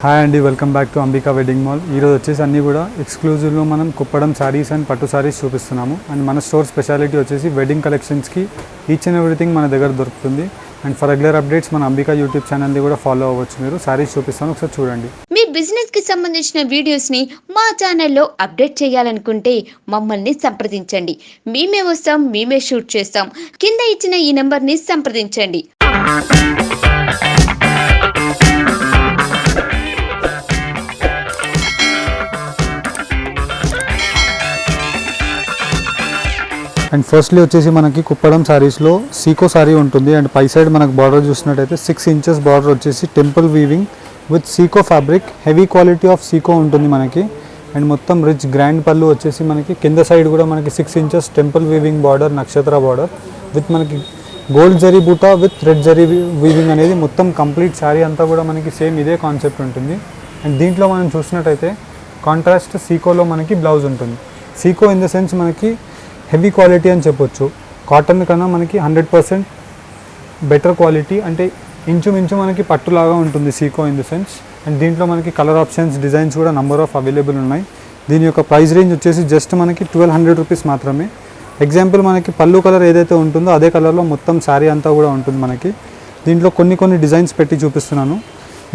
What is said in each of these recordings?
Hi అండి, welcome back to Ambika wedding mall. ఈరోజు వచ్చేసి అన్నీ కూడా ఎక్స్క్లూజివ్లో మనం కుప్పడం శారీస్ అండ్ పట్టు శారీస్ చూపిస్తున్నాము. అండ్ మన స్టోర్ స్పెషాలిటీ వచ్చేసి వెడ్డింగ్ కలెక్షన్స్కి ఈచ్ అండ్ ఎవ్రీథింగ్ మన దగ్గర దొరుకుతుంది. అండ్ ఫర్ రెగ్యులర్ అప్డేట్స్ మన అంబికా యూట్యూబ్ ఛానల్ని కూడా ఫాలో అవ్వచ్చు. మీరు శారీస్ చూపిస్తాను, ఒకసారి చూడండి. మీ బిజినెస్కి సంబంధించిన వీడియోస్ని మా ఛానల్లో అప్డేట్ చేయాలనుకుంటే మమ్మల్ని సంప్రదించండి. మేమే వస్తాం, మేమే షూట్ చేస్తాం. కింద ఇచ్చిన ఈ నెంబర్ని సంప్రదించండి. అండ్ ఫస్ట్లీ వచ్చేసి మనకి కుప్పడం శారీస్లో సీకో శారీ ఉంటుంది. అండ్ పై సైడ్ మనకు బార్డర్ చూసినట్టయితే 6 ఇంచెస్ బార్డర్ వచ్చేసి టెంపుల్ వీవింగ్ విత్ సీకో ఫ్యాబ్రిక్, హెవీ క్వాలిటీ ఆఫ్ సీకో ఉంటుంది మనకి. అండ్ మొత్తం రిచ్ గ్రాండ్ పళ్ళు వచ్చేసి మనకి కింద సైడ్ కూడా మనకి 6 ఇంచెస్ టెంపుల్ వీవింగ్ బార్డర్, నక్షత్ర బార్డర్ విత్ మనకి గోల్డ్ జరీ బూటా విత్ రెడ్ జరీ వీవింగ్ అనేది మొత్తం కంప్లీట్ శారీ అంతా కూడా మనకి సేమ్ ఇదే కాన్సెప్ట్ ఉంటుంది. అండ్ దీంట్లో మనం చూసినట్టయితే కాంట్రాస్ట్ సీకోలో మనకి బ్లౌజ్ ఉంటుంది. సీకో ఇన్ ద సెన్స్ మనకి హెవీ క్వాలిటీ అని చెప్పొచ్చు. కాటన్ కన్నా మనకి 100% బెటర్ క్వాలిటీ, అంటే ఇంచుమించు మనకి పట్టులాగా ఉంటుంది Seeko in the sense. And దీంట్లో మనకి కలర్ ఆప్షన్స్, డిజైన్స్ కూడా నంబర్ ఆఫ్ అవైలబుల్ ఉన్నాయి. దీని యొక్క ప్రైస్ రేంజ్ వచ్చేసి జస్ట్ మనకి 1200 రూపీస్ మాత్రమే. ఎగ్జాంపుల్ మనకి పళ్ళు కలర్ ఏదైతే ఉంటుందో అదే కలర్లో మొత్తం శారీ అంతా కూడా ఉంటుంది మనకి. దీంట్లో కొన్ని డిజైన్స్ పెట్టి చూపిస్తున్నాను.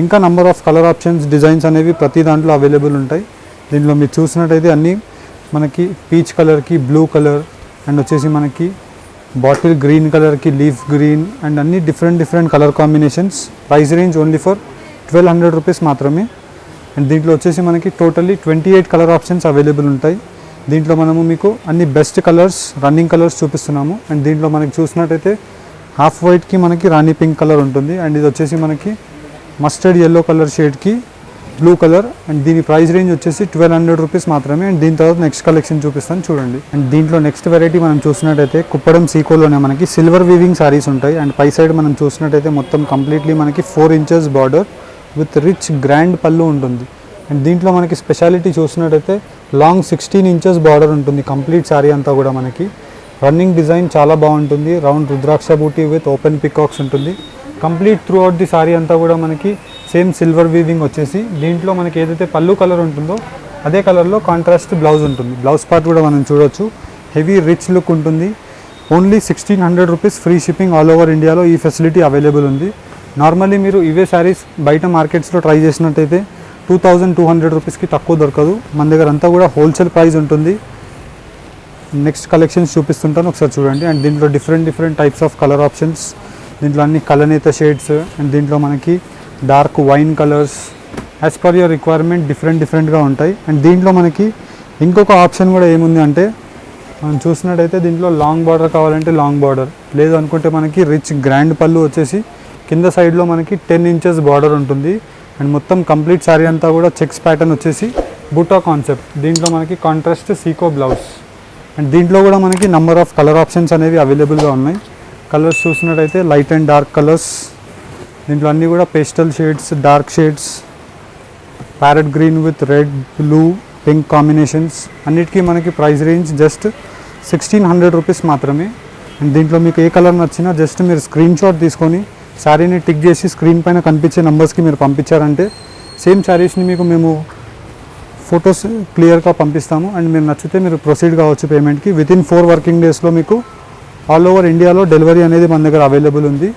ఇంకా number of colour options, designs అనేవి ప్రతి దాంట్లో అవైలబుల్ ఉంటాయి. దీంట్లో మీరు చూసినట్టయితే అన్నీ మనకి పీచ్ కలర్కి బ్లూ కలర్, అండ్ వచ్చేసి మనకి బాటిల్ గ్రీన్ కలర్కి లీఫ్ గ్రీన్, అండ్ అన్ని different colour combinations. Price range only for 1200 rupees మాత్రమే. అండ్ దీంట్లో వచ్చేసి మనకి టోటల్లీ 28 కలర్ ఆప్షన్స్ అవైలబుల్ ఉంటాయి. దీంట్లో మనము మీకు అన్ని బెస్ట్ కలర్స్, రన్నింగ్ కలర్స్ చూపిస్తున్నాము. అండ్ దీంట్లో మనకి చూసినట్టయితే హాఫ్ వైట్కి మనకి రాణి పింక్ కలర్ ఉంటుంది. అండ్ ఇది వచ్చేసి మనకి మస్టర్డ్ ఎల్లో కలర్ షేడ్కి బ్లూ కలర్. అండ్ దీని ప్రైస్ రేంజ్ వచ్చేసి 1200 రూపీస్ మాత్రమే. అండ్ దీని తర్వాత నెక్స్ట్ కలెక్షన్ చూపిస్తాను, చూడండి. అండ్ దీంట్లో నెక్స్ట్ వెరైటీ మనం చూసినట్టయితే కుప్పడం సీకోలోనే మనకి సిల్వర్ వీవింగ్ శారీస్ ఉంటాయి. అండ్ పై సైడ్ మనం చూసినట్టయితే మొత్తం కంప్లీట్లీ మనకి 4 inches border with rich grand పళ్ళు ఉంటుంది. అండ్ దీంట్లో మనకి స్పెషాలిటీ చూసినట్టయితే లాంగ్ 16 ఇంచెస్ బార్డర్ ఉంటుంది కంప్లీట్ శారీ అంతా కూడా మనకి. రన్నింగ్ డిజైన్ చాలా బాగుంటుంది. Round rudraksha buti with open peacocks ఉంటుంది. Complete throughout the sari అంతా కూడా మనకి సేమ్ సిల్వర్ వీవింగ్ వచ్చేసి దీంట్లో మనకి ఏదైతే పళ్ళు కలర్ ఉంటుందో అదే కలర్లో కాంట్రాస్ట్ బ్లౌజ్ ఉంటుంది. బ్లౌజ్ పార్ట్ కూడా మనం చూడొచ్చు. హెవీ రిచ్ లుక్ ఉంటుంది. Only 1600 rupees free shipping all over ఇండియాలో ఈ ఫెసిలిటీ అవైలబుల్ ఉంది. నార్మల్లీ మీరు ఇవే శారీస్ బయట మార్కెట్స్లో ట్రై చేసినట్టయితే 2200 రూపీస్కి తక్కువ దొరకదు. మన దగ్గర అంతా కూడా హోల్సేల్ ప్రైస్ ఉంటుంది. నెక్స్ట్ కలెక్షన్స్ చూపిస్తుంటాను, ఒకసారి చూడండి. అండ్ దీంట్లో different types of colour options. దీంట్లో అన్ని కలనేత షేడ్స్, అండ్ దీంట్లో మనకి dark wine colours as per your requirement డిఫరెంట్గా ఉంటాయి. అండ్ దీంట్లో మనకి ఇంకొక ఆప్షన్ కూడా ఏముంది అంటే మనం చూసినట్టయితే దీంట్లో లాంగ్ బార్డర్ కావాలంటే లాంగ్ బార్డర్, లేదు అనుకుంటే మనకి రిచ్ గ్రాండ్ పళ్ళు వచ్చేసి కింద సైడ్లో మనకి 10 ఇంచెస్ బార్డర్ ఉంటుంది. అండ్ మొత్తం కంప్లీట్ శారీ అంతా కూడా చెక్స్ ప్యాటర్న్ వచ్చేసి బూటా కాన్సెప్ట్. దీంట్లో మనకి కాంట్రాస్ట్ సీకో బ్లౌజ్. అండ్ దీంట్లో కూడా మనకి నంబర్ ఆఫ్ కలర్ ఆప్షన్స్ అనేవి అవైలబుల్గా ఉన్నాయి. కలర్స్ చూసినట్టయితే లైట్ అండ్ డార్క్ కలర్స్. దీంట్లో అన్నీ కూడా pastel shades, dark shades, parrot green with red, blue, pink combinations. అన్నిటికీ మనకి ప్రైస్ రేంజ్ జస్ట్ 1600 రూపీస్ మాత్రమే. అండ్ దీంట్లో మీకు ఏ కలర్ నచ్చినా జస్ట్ మీరు స్క్రీన్ షాట్ తీసుకొని శారీని టిక్ చేసి స్క్రీన్ పైన కనిపించే నెంబర్స్కి మీరు పంపించారంటే సేమ్ శారీస్ని మీకు మేము ఫొటోస్ క్లియర్గా పంపిస్తాము. అండ్ మీరు నచ్చితే మీరు ప్రొసీడ్ కావచ్చు పేమెంట్కి. వితిన్ 4 వర్కింగ్ డేస్లో మీకు ఆల్ ఓవర్ ఇండియాలో డెలివరీ అనేది మన దగ్గర అవైలబుల్ ఉంది.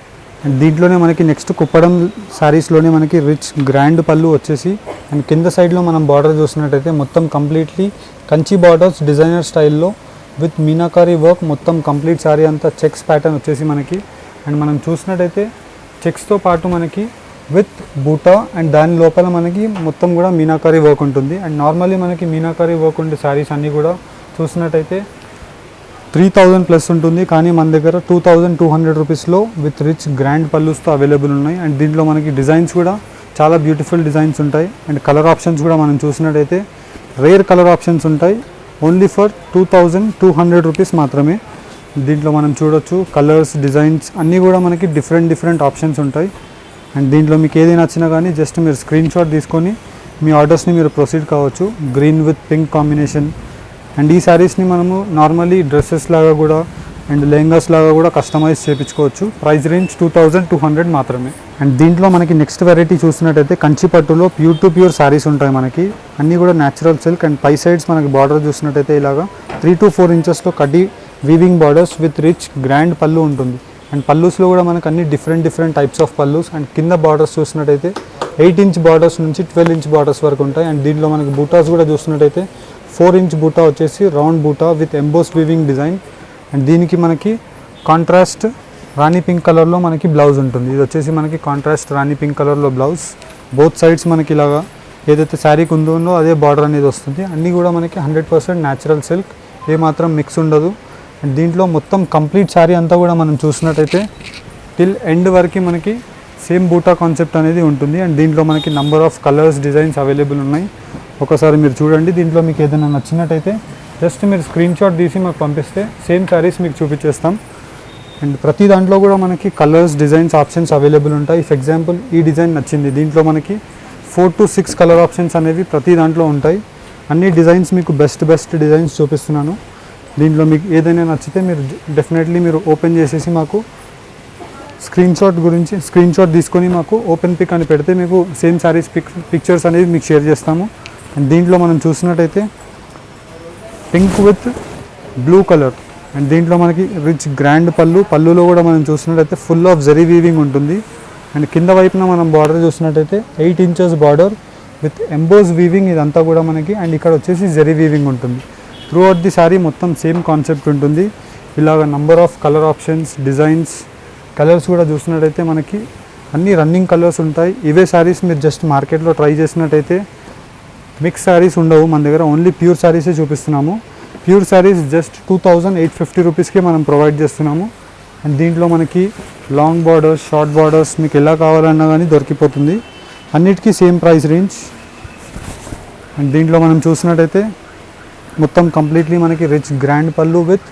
అండ్ దీంట్లోనే మనకి నెక్స్ట్ కుప్పడం శారీస్లోనే మనకి రిచ్ గ్రాండ్ పళ్ళు వచ్చేసి, అండ్ కింద సైడ్లో మనం బార్డర్ చూసినట్టయితే మొత్తం కంప్లీట్లీ కంచి బార్డర్స్ డిజైనర్ స్టైల్లో విత్ మీనాకారీ వర్క్. మొత్తం కంప్లీట్ శారీ అంతా చెక్స్ ప్యాటర్న్ వచ్చేసి మనకి. అండ్ మనం చూసినట్టయితే చెక్స్తో పాటు మనకి విత్ బూటా, అండ్ దాని లోపల మనకి మొత్తం కూడా మీనాకారీ వర్క్ ఉంటుంది. అండ్ నార్మల్లీ మనకి మీనాకారీ వర్క్ ఉండే శారీస్ అన్నీ కూడా చూసినట్టయితే 3000 ప్లస్ ఉంటుంది. కానీ మన దగ్గర 2200 రూపీస్లో విత్ రిచ్ గ్రాండ్ పళ్ళుస్తో అవైలబుల్ ఉన్నాయి. అండ్ దీంట్లో మనకి డిజైన్స్ కూడా చాలా బ్యూటిఫుల్ డిజైన్స్ ఉంటాయి. అండ్ కలర్ ఆప్షన్స్ కూడా మనం చూసినట్టయితే రేర్ కలర్ ఆప్షన్స్ ఉంటాయి. ఓన్లీ ఫర్ 2200 రూపీస్ మాత్రమే. దీంట్లో మనం చూడొచ్చు కలర్స్, డిజైన్స్ అన్నీ కూడా మనకి డిఫరెంట్ ఆప్షన్స్ ఉంటాయి. అండ్ దీంట్లో మీకు ఏది నచ్చినా కానీ జస్ట్ మీరు స్క్రీన్ షాట్ తీసుకొని మీ ఆర్డర్స్ని మీరు ప్రొసీడ్ కావచ్చు. Green with pink combination. And ఈ శారీస్ని మనము నార్మల్లీ డ్రెస్సెస్ లాగా కూడా అండ్ లెహంగాస్ లాగా కూడా కస్టమైజ్ చేయించుకోవచ్చు. ప్రైస్ రేంజ్ 2200 మాత్రమే. అండ్ దీంట్లో మనకి నెక్స్ట్ వెరైటీ చూసినట్టయితే కంచి పట్టులో ప్యూర్ టు ప్యూర్ శారీస్ ఉంటాయి మనకి, అన్నీ కూడా న్యాచురల్ సిల్క్. అండ్ పై సైడ్స్ మనకి బార్డర్ చూసినట్టయితే ఇలాగా 3 to 4 ఇంచెస్లో కడ్డీ weaving borders with rich grand పళ్ళు ఉంటుంది. అండ్ పల్లూస్లో కూడా మనకు అన్ని different types of pallus. And కింద బార్డర్స్ చూసినట్టయితే 8 ఇంచ్ బార్డర్స్ నుంచి 12 ఇంచ్ బార్డర్స్ వరకు ఉంటాయి. అండ్ దీంట్లో మనకి బూటాస్ కూడా చూసినట్టయితే 4 ఇంచ్ బూటా వచ్చేసి రౌండ్ బూటా with emboss weaving design. And దీనికి మనకి కాంట్రాస్ట్ రాణి పింక్ కలర్లో మనకి బ్లౌజ్ ఉంటుంది. ఇది వచ్చేసి మనకి కాంట్రాస్ట్ రాణి పింక్ కలర్లో బ్లౌజ్. బోత్ సైడ్స్ మనకి ఇలాగా ఏదైతే శారీకి ఉందో అదే బార్డర్ అనేది వస్తుంది. అన్నీ కూడా మనకి 100% న్యాచురల్ సిల్క్, ఏమాత్రం మిక్స్ ఉండదు. అండ్ దీంట్లో మొత్తం కంప్లీట్ శారీ అంతా కూడా మనం చూసినట్టయితే టిల్ ఎండ్ వరకు మనకి సేమ్ బూటా కాన్సెప్ట్ అనేది ఉంటుంది. అండ్ దీంట్లో మనకి number of colours designs available ఉన్నాయి. ఒకసారి మీరు చూడండి. దీంట్లో మీకు ఏదైనా నచ్చినట్టయితే జస్ట్ మీరు స్క్రీన్ షాట్ తీసి మాకు పంపిస్తే సేమ్ శారీస్ మీకు చూపించేస్తాం. అండ్ ప్రతి దాంట్లో కూడా మనకి కలర్స్ డిజైన్స్ ఆప్షన్స్ అవైలబుల్ ఉంటాయి. ఫర్ ఎగ్జాంపుల్ ఈ డిజైన్ నచ్చింది, దీంట్లో మనకి 4 to 6 కలర్ ఆప్షన్స్ అనేవి ప్రతి దాంట్లో ఉంటాయి. అన్ని డిజైన్స్ మీకు బెస్ట్ డిజైన్స్ చూపిస్తున్నాను. దీంట్లో మీకు ఏదైనా నచ్చితే మీరు డెఫినెట్లీ మీరు ఓపెన్ చేసేసి మాకు స్క్రీన్ షాట్ తీసుకొని మాకు ఓపెన్ పిక్ అని పెడితే మీకు సేమ్ శారీస్ పిక్చర్స్ అనేవి మీకు షేర్ చేస్తాము. అండ్ దీంట్లో మనం చూసినట్టయితే pink with blue colour. And దీంట్లో మనకి రిచ్ గ్రాండ్ పళ్ళులో కూడా మనం చూసినట్టయితే ఫుల్ ఆఫ్ జరీ వీవింగ్ ఉంటుంది. అండ్ కింద వైపున మనం బార్డర్ చూసినట్టయితే 8 inches border with emboss weaving ఇదంతా కూడా మనకి. అండ్ ఇక్కడ వచ్చేసి జరీ వీవింగ్ ఉంటుంది. త్రూ అవుట్ ది శారీ మొత్తం సేమ్ కాన్సెప్ట్ ఉంటుంది. ఇలాగ number of colour options designs colours కూడా చూసినట్టయితే మనకి అన్ని రన్నింగ్ కలర్స్ ఉంటాయి. ఇవే శారీస్ మీరు జస్ట్ మార్కెట్లో ట్రై చేసినట్టయితే మిక్స్ శారీస్ ఉండవు. మన దగ్గర ఓన్లీ ప్యూర్ శారీసే చూపిస్తున్నాము. ప్యూర్ శారీస్ జస్ట్ 2850 రూపీస్కి మనం ప్రొవైడ్ చేస్తున్నాము. అండ్ దీంట్లో మనకి లాంగ్ బార్డర్స్ షార్ట్ బార్డర్స్ మీకు ఎలా కావాలన్నా కానీ దొరికిపోతుంది. అన్నిటికీ సేమ్ ప్రైస్ రేంజ్. అండ్ దీంట్లో మనం చూసినట్టయితే మొత్తం కంప్లీట్లీ మనకి రిచ్ గ్రాండ్ పళ్ళు విత్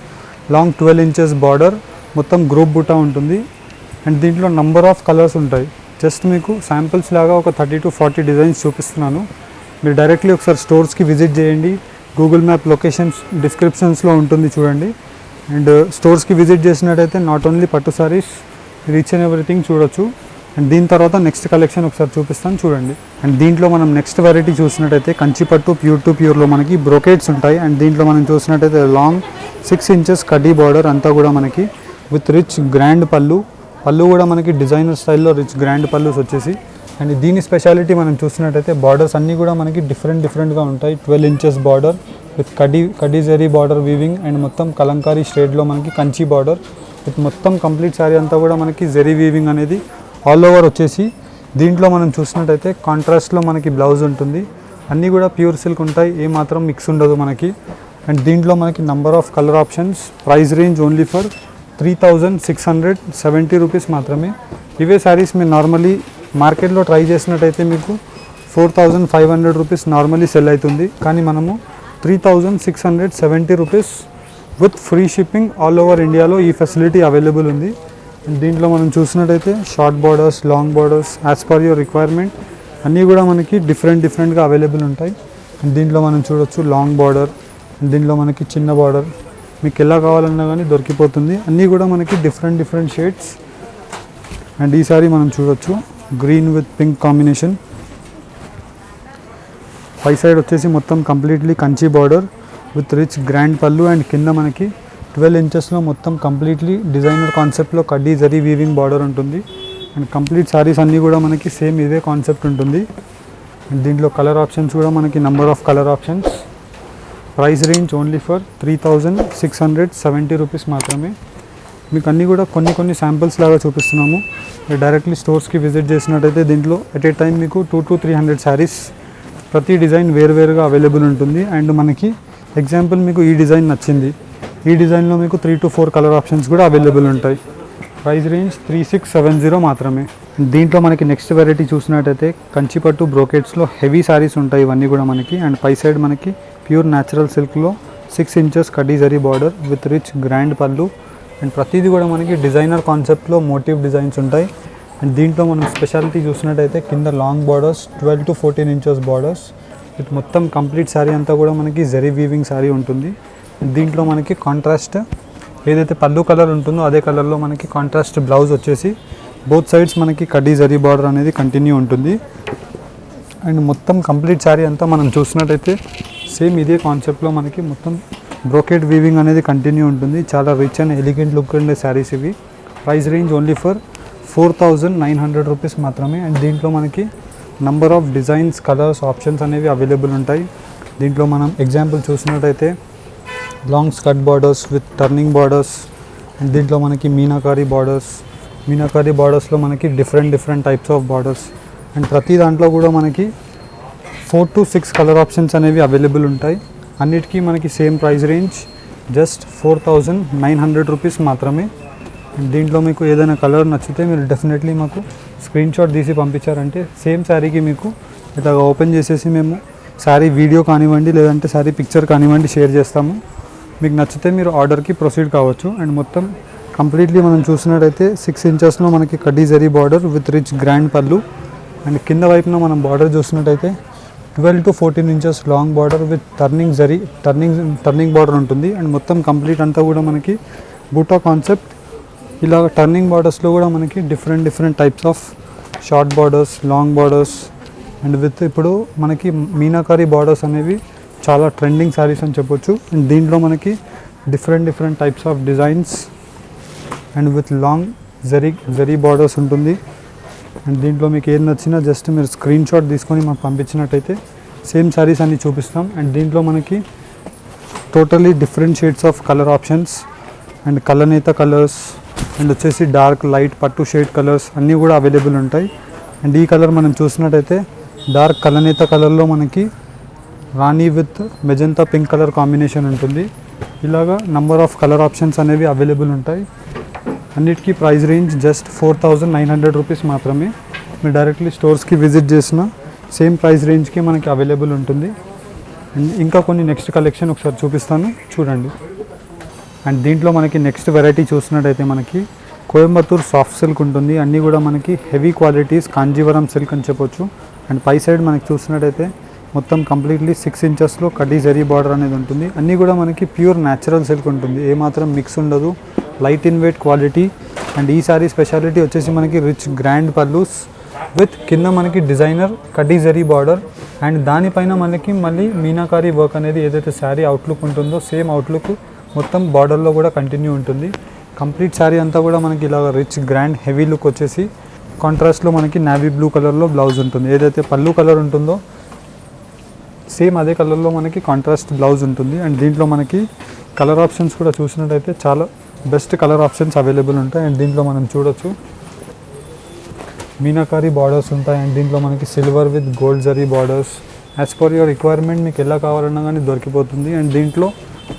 లాంగ్ 12 ఇంచెస్ బార్డర్, మొత్తం గ్రూప్ బుట్టా ఉంటుంది. అండ్ దీంట్లో నంబర్ ఆఫ్ కలర్స్ ఉంటాయి. జస్ట్ మీకు శాంపిల్స్ లాగా ఒక 30 to 40 డిజైన్స్ చూపిస్తున్నాను. మీరు డైరెక్ట్లీ ఒకసారి స్టోర్స్కి విజిట్ చేయండి. గూగుల్ మ్యాప్ లొకేషన్స్ డిస్క్రిప్షన్స్లో ఉంటుంది చూడండి. అండ్ స్టోర్స్కి విజిట్ చేసినట్టయితే నాట్ ఓన్లీ పట్టు సారీస్ రీచ్ అండ్ ఎవ్రీథింగ్ చూడొచ్చు. అండ్ దీని తర్వాత నెక్స్ట్ కలెక్షన్ ఒకసారి చూపిస్తాను చూడండి. అండ్ దీంట్లో మనం నెక్స్ట్ వెరైటీ చూసినట్టయితే కంచిపట్టు ప్యూర్ టు ప్యూర్లో మనకి బ్రోకేట్స్ ఉంటాయి. అండ్ దీంట్లో మనం చూసినట్టయితే లాంగ్ 6 ఇంచెస్ కడ్డీ బార్డర్ అంతా కూడా మనకి విత్ రిచ్ గ్రాండ్ పళ్ళు కూడా మనకి డిజైనర్ స్టైల్లో రిచ్ గ్రాండ్ పళ్ళుస్ వచ్చేసి. అండ్ దీని స్పెషాలిటీ మనం చూసినట్టయితే బార్డర్స్ అన్నీ కూడా మనకి డిఫరెంట్గా ఉంటాయి. 12 ఇంచెస్ బార్డర్ విత్ కడ్డీ జరీ బార్డర్ వీవింగ్. అండ్ మొత్తం కలంకారీ షేడ్లో మనకి కంచి బార్డర్ విత్ మొత్తం కంప్లీట్ శారీ అంతా కూడా మనకి జరీ వీవింగ్ అనేది ఆల్ ఓవర్ వచ్చేసి. దీంట్లో మనం చూసినట్టయితే కాంట్రాస్ట్లో మనకి బ్లౌజ్ ఉంటుంది. అన్నీ కూడా ప్యూర్ సిల్క్ ఉంటాయి, ఏమాత్రం మిక్స్ ఉండదు మనకి. అండ్ దీంట్లో మనకి number of colour options. Price range only for 3670 rupees మాత్రమే. ఇవే శారీస్ మీరు నార్మల్లీ మార్కెట్లో ట్రై చేసినట్టయితే మీకు 4500 రూపీస్ నార్మల్లీ సెల్ అవుతుంది. కానీ మనము 3670 rupees with free shipping all over ఇండియాలో ఈ ఫెసిలిటీ అవైలబుల్ ఉంది. అండ్ దీంట్లో మనం చూసినట్టయితే short borders long borders as per your requirement అన్నీ కూడా మనకి డిఫరెంట్గా అవైలబుల్ ఉంటాయి. అండ్ దీంట్లో మనం చూడొచ్చు లాంగ్ బార్డర్. అండ్ దీంట్లో మనకి చిన్న బార్డర్ మీకు ఎలా కావాలన్నా కానీ దొరికిపోతుంది. అన్నీ కూడా మనకి డిఫరెంట్ షేడ్స్. అండ్ ఈసారి మనం చూడొచ్చు గ్రీన్ విత్ పింక్ కాంబినేషన్. పై సైడ్ వచ్చేసి మొత్తం completely Kanchi border with rich grand pallu. And కింద మనకి 12 ఇంచెస్లో మొత్తం కంప్లీట్లీ డిజైనర్ కాన్సెప్ట్లో కడ్డీ జరీ వీవింగ్ బార్డర్ ఉంటుంది. అండ్ కంప్లీట్ శారీస్ అన్నీ కూడా మనకి సేమ్ ఇదే కాన్సెప్ట్ ఉంటుంది. అండ్ దీంట్లో కలర్ ఆప్షన్స్ కూడా మనకి number of colour options. Price range only for 3670 rupees మాత్రమే. మీకు అన్నీ కూడా కొన్ని శాంపిల్స్ లాగా చూపిస్తున్నాము. మీరు డైరెక్ట్లీ స్టోర్స్కి విజిట్ చేసినట్టయితే దీంట్లో ఎట్ ఏ టైం మీకు 200 to 300 శారీస్ ప్రతి డిజైన్ వేరుగా అవైలబుల్ ఉంటుంది. అండ్ మనకి ఎగ్జాంపుల్ మీకు ఈ డిజైన్ నచ్చింది, ఈ డిజైన్లో మీకు 3 to 4 కలర్ ఆప్షన్స్ కూడా అవైలబుల్ ఉంటాయి. ప్రైస్ రేంజ్ 3670 మాత్రమే. దీంట్లో మనకి నెక్స్ట్ వెరైటీ చూసినట్టయితే కంచిపట్టు బ్రోకెట్స్లో హెవీ శారీస్ ఉంటాయి ఇవన్నీ కూడా మనకి. అండ్ పై సైడ్ మనకి ప్యూర్ న్యాచురల్ సిల్క్లో 6 ఇంచెస్ కడ్డీ zari border with rich grand pallu. And ప్రతిదీ కూడా మనకి డిజైనర్ కాన్సెప్ట్లో మోటివ్ డిజైన్స్ ఉంటాయి. అండ్ దీంట్లో మనం స్పెషాలిటీ చూసినట్టయితే కింద long borders 12 to 14 inches borders with మొత్తం కంప్లీట్ శారీ అంతా కూడా మనకి జరీ వీవింగ్ శారీ ఉంటుంది. దీంట్లో మనకి కాంట్రాస్ట్ ఏదైతే పళ్ళు కలర్ ఉంటుందో అదే కలర్లో మనకి కాంట్రాస్ట్ బ్లౌజ్ వచ్చేసి బోత్ సైడ్స్ మనకి కడ్డీ జరీ బార్డర్ అనేది కంటిన్యూ ఉంటుంది. అండ్ మొత్తం కంప్లీట్ శారీ అంతా మనం చూసినట్టయితే సేమ్ ఇదే కాన్సెప్ట్లో మనకి మొత్తం బ్రోకెట్ వీవింగ్ అనేది కంటిన్యూ ఉంటుంది. చాలా రిచ్ అండ్ ఎలిగెంట్ లుక్ ఉండే శారీస్ ఇవి. Price range only for 4,900 rupees మాత్రమే. అండ్ దీంట్లో మనకి number of designs, colours, options అనేవి అవైలబుల్ ఉంటాయి. దీంట్లో మనం ఎగ్జాంపుల్ చూసినట్టయితే long skirt borders with turning borders, and దీంట్లో మనకి మీనాకారీ బార్డర్స్లో మనకి different types of borders. And ప్రతి దాంట్లో కూడా మనకి 4 to 6 కలర్ ఆప్షన్స్ అనేవి అవైలబుల్ ఉంటాయి. అన్నిటికీ మనకి same price range just 4,900 rupees మాత్రమే. అండ్ దీంట్లో మీకు ఏదైనా కలర్ నచ్చితే మీరు డెఫినెట్లీ మాకు స్క్రీన్ షాట్ తీసి పంపించారంటే సేమ్ శారీకి మీకు ఇట్లా ఓపెన్ చేసేసి మేము శారీ వీడియో కానివ్వండి లేదంటే శారీ పిక్చర్ కానివ్వండి షేర్ చేస్తాము. మీకు నచ్చితే మీరు ఆర్డర్కి ప్రొసీడ్ కావచ్చు. అండ్ మొత్తం కంప్లీట్లీ మనం చూసినట్టయితే 6 ఇంచెస్లో మనకి కడ్డీ zari border with rich grand pallu. And కింద వైపున మనం బార్డర్ చూసినట్టయితే 12 to 14 inches long border with turning border ఉంటుంది. అండ్ మొత్తం కంప్లీట్ అంతా కూడా మనకి బూటా కాన్సెప్ట్. ఇలా టర్నింగ్ బార్డర్స్లో కూడా మనకి different types of short borders, long borders and with ఇప్పుడు మనకి మీనాకారీ బార్డర్స్ అనేవి చాలా ట్రెండింగ్ శారీస్ అని చెప్పొచ్చు. అండ్ దీంట్లో మనకి different types of designs and with long zari borders ఉంటుంది. అండ్ దీంట్లో మీకు ఏది నచ్చినా జస్ట్ మీరు స్క్రీన్ షాట్ తీసుకొని మాకు పంపించినట్టయితే సేమ్ శారీస్ అన్ని చూపిస్తాం. అండ్ దీంట్లో మనకి totally different shades of colour options and కలనేత కలర్స్ అండ్ వచ్చేసి డార్క్, లైట్, పట్టు షేడ్ కలర్స్ అన్నీ కూడా అవైలబుల్ ఉంటాయి. అండ్ ఈ కలర్ మనం చూసినట్టయితే డార్క్ కలనేత కలర్లో మనకి రాణి with magenta pink colour combination ఉంటుంది. ఇలాగా నంబర్ ఆఫ్ కలర్ ఆప్షన్స్ అనేవి అవైలబుల్ ఉంటాయి. అన్నిటికీ ప్రైస్ రేంజ్ జస్ట్ 4,900 రూపీస్ మాత్రమే. మీరు డైరెక్ట్లీ స్టోర్స్కి విజిట్ చేసిన సేమ్ ప్రైస్ రేంజ్కి మనకి అవైలబుల్ ఉంటుంది. అండ్ ఇంకా కొన్ని నెక్స్ట్ కలెక్షన్ ఒకసారి చూపిస్తాను చూడండి. అండ్ దీంట్లో మనకి నెక్స్ట్ వెరైటీ చూసినట్టయితే మనకి కోయంబత్తూర్ సాఫ్ట్ సిల్క్ ఉంటుంది. అన్నీ కూడా మనకి హెవీ క్వాలిటీస్ కాంజీవరం సిల్క్ అని చెప్పొచ్చు. అండ్ పై సైడ్ మనకి చూసినట్టయితే మొత్తం కంప్లీట్లీ 6 ఇంచెస్లో కడ్డీ జరీ బార్డర్ అనేది ఉంటుంది. అన్నీ కూడా మనకి ప్యూర్ న్యాచురల్ సిల్క్ ఉంటుంది, ఏమాత్రం మిక్స్ ఉండదు, light in weight quality. And ఈ సారీ స్పెషాలిటీ వచ్చేసి మనకి రిచ్ గ్రాండ్ పల్లూస్ విత్ కింద మనకి డిజైనర్ కడ్డీ జరీ బార్డర్ అండ్ దానిపైన మనకి మళ్ళీ మీనాకారీ వర్క్ అనేది ఏదైతే శారీ అవుట్లుక్ ఉంటుందో సేమ్ అవుట్లుక్ మొత్తం బార్డర్లో కూడా కంటిన్యూ ఉంటుంది. కంప్లీట్ శారీ అంతా కూడా మనకి ఇలాగ రిచ్ గ్రాండ్ హెవీ లుక్ వచ్చేసి కాంట్రాస్ట్లో మనకి నావీ బ్లూ కలర్లో బ్లౌజ్ ఉంటుంది. ఏదైతే పళ్ళు కలర్ ఉంటుందో సేమ్ అదే కలర్లో మనకి కాంట్రాస్ట్ బ్లౌజ్ ఉంటుంది. అండ్ దీంట్లో మనకి కలర్ ఆప్షన్స్ కూడా చూసినట్టయితే చాలా బెస్ట్ కలర్ ఆప్షన్స్ అవైలబుల్ ఉంటాయి. అండ్ దీంట్లో మనం చూడొచ్చు మీనాకారీ బార్డర్స్ ఉంటాయి. అండ్ దీంట్లో మనకి silver with gold zari borders as per your requirement మీకు ఎలా కావాలన్నా కానీ దొరికిపోతుంది. అండ్ దీంట్లో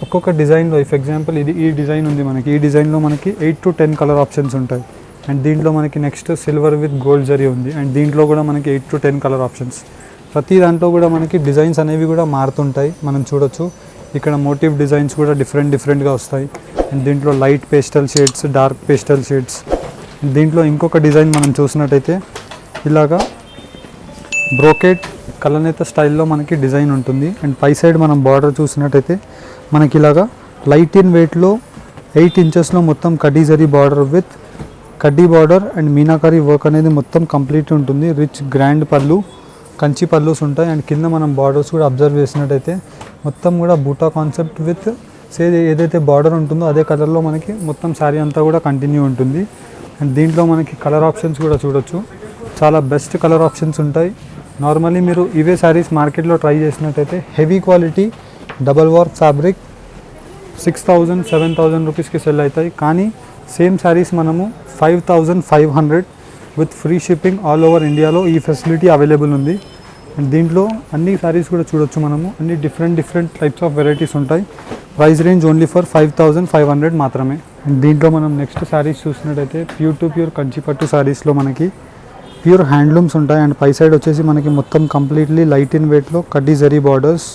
ఒక్కొక్క డిజైన్లో ఇఫ్ ఎగ్జాంపుల్ ఈ డిజైన్ ఉంది మనకి, ఈ డిజైన్లో మనకి 8 to 10 కలర్ ఆప్షన్స్ ఉంటాయి. అండ్ దీంట్లో మనకి next silver with gold zari ఉంది. అండ్ దీంట్లో కూడా మనకి 8 to 10 కలర్ ఆప్షన్స్. ప్రతి దాంట్లో కూడా మనకి డిజైన్స్ అనేవి కూడా మారుతుంటాయి. మనం చూడొచ్చు ఇక్కడ మోటివ్ డిజైన్స్ కూడా డిఫరెంట్గా వస్తాయి. అండ్ దీంట్లో light pastel shades, dark pastel shades. దీంట్లో ఇంకొక డిజైన్ మనం చూసినట్టయితే ఇలాగా బ్రోకెట్ కలనేత స్టైల్లో మనకి డిజైన్ ఉంటుంది. అండ్ పై సైడ్ మనం బార్డర్ చూసినట్టయితే మనకి ఇలాగా లైట్ ఇన్ వెయిట్లో 8 ఇంచెస్లో మొత్తం కడ్డీ జరీ బార్డర్ విత్ కడ్డీ బార్డర్ అండ్ మీనాకారీ వర్క్ అనేది మొత్తం కంప్లీట్ ఉంటుంది. రిచ్ గ్రాండ్ పళ్ళు, కంచి పళ్ళుస్ ఉంటాయి. అండ్ కింద మనం బార్డర్స్ కూడా అబ్జర్వ్ చేసినట్టయితే మొత్తం కూడా బూటా కాన్సెప్ట్ విత్ ఏదైతే బార్డర్ ఉంటుందో అదే కలర్లో మనకి మొత్తం శారీ అంతా కూడా కంటిన్యూ ఉంటుంది. అండ్ దీంట్లో మనకి కలర్ ఆప్షన్స్ కూడా చూడొచ్చు, చాలా బెస్ట్ కలర్ ఆప్షన్స్ ఉంటాయి. నార్మల్లీ మీరు ఇవే శారీస్ మార్కెట్లో ట్రై చేసినట్టయితే హెవీ క్వాలిటీ డబల్ వార్క్ ఫ్యాబ్రిక్ 6,000-7,000 రూపీస్కి సెల్ అవుతాయి. కానీ సేమ్ శారీస్ మనము 5,500 with free shipping all over ఇండియాలో ఈ ఫెసిలిటీ అవైలబుల్ ఉంది. అండ్ దీంట్లో అన్ని శారీస్ కూడా చూడొచ్చు మనము, అన్ని డిఫరెంట్ టైప్స్ ఆఫ్ వెరైటీస్ ఉంటాయి. ప్రైస్ రేంజ్ ఓన్లీ ఫర్ 5,500 మాత్రమే. అండ్ దీంట్లో మనం నెక్స్ట్ శారీస్ చూసినట్టయితే ప్యూర్ టు ప్యూర్ కంచిపట్టు శారీస్లో మనకి ప్యూర్ హ్యాండ్లూమ్స్ ఉంటాయి. అండ్ పై సైడ్ వచ్చేసి మనకి మొత్తం కంప్లీట్లీ లైట్ ఇన్ వెయిట్లో కడ్డీ zari borders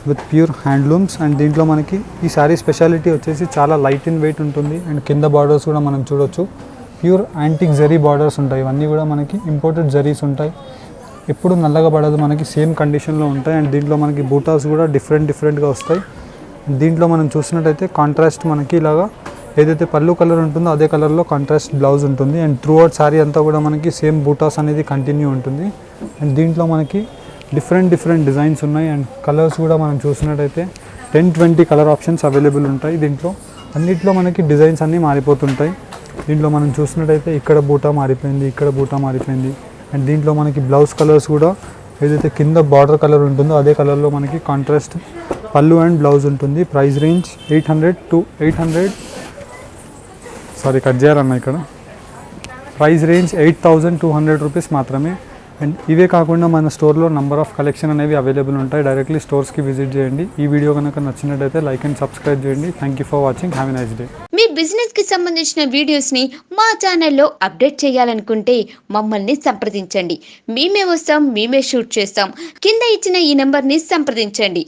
with pure handlooms. And దీంట్లో మనకి ఈ శారీ స్పెషాలిటీ వచ్చేసి చాలా లైట్ ఇన్ వెయిట్ ఉంటుంది. అండ్ కింద బార్డర్స్ కూడా మనం చూడొచ్చు ప్యూర్ యాంటిక్ జరీ బార్డర్స్ ఉంటాయి. ఇవన్నీ కూడా మనకి ఇంపోర్టెడ్ జరీస్ ఉంటాయి, ఎప్పుడు నల్లగా పడదు, మనకి సేమ్ కండిషన్లో ఉంటాయి. అండ్ దీంట్లో మనకి బూటాస్ కూడా డిఫరెంట్గా వస్తాయి. దీంట్లో మనం చూసినట్టయితే కాంట్రాస్ట్ మనకి ఇలాగా ఏదైతే పళ్ళు కలర్ ఉంటుందో అదే కలర్లో కాంట్రాస్ట్ బ్లౌజ్ ఉంటుంది. అండ్ త్రూ అవుట్ శారీ అంతా కూడా మనకి సేమ్ బూటాస్ అనేది కంటిన్యూ ఉంటుంది. అండ్ దీంట్లో మనకి డిఫరెంట్ డిజైన్స్ ఉన్నాయి. అండ్ కలర్స్ కూడా మనం చూసినట్టయితే 10-20 కలర్ ఆప్షన్స్ అవైలబుల్ ఉంటాయి. దీంట్లో అన్నిట్లో మనకి డిజైన్స్ అన్నీ మారిపోతుంటాయి. దీంట్లో మనం చూసినట్టయితే ఇక్కడ బూటా మారిపోయింది, ఇక్కడ బూటా మారిపోయింది. అండ్ దీంట్లో మనకి బ్లౌజ్ కలర్స్ కూడా ఏదైతే కింద బార్డర్ కలర్ ఉంటుందో అదే కలర్లో మనకి కాంట్రాస్ట్ పళ్ళు అండ్ బ్లౌజ్ ఉంటుంది. ప్రైస్ రేంజ్ 800 సారీ కట్ చేయాలన్న ఇక్కడ ప్రైస్ రేంజ్ 8,200 రూపీస్ మాత్రమే. అండ్ ఇవే కాకుండా మన స్టోర్లో నంబర్ ఆఫ్ కలెక్షన్ అనేవి అవైలబుల్ ఉంటాయి. డైరెక్ట్లీ స్టోర్స్కి విజిట్ చేయండి. ఈ వీడియో కనుక నచ్చినట్టయితే లైక్ అండ్ సబ్స్క్రైబ్ చేయండి. Thank you for watching. Have a nice day. Me business కి సంబంధించిన వీడియోస్ ని మా ఛానల్లో అప్డేట్ చేయాలనుకుంటే మమ్మల్ని సంప్రదించండి. మేమే వస్తాం, మేమే షూట్ చేస్తాం. కింద ఇచ్చిన ఈ నెంబర్ ని సంప్రదించండి.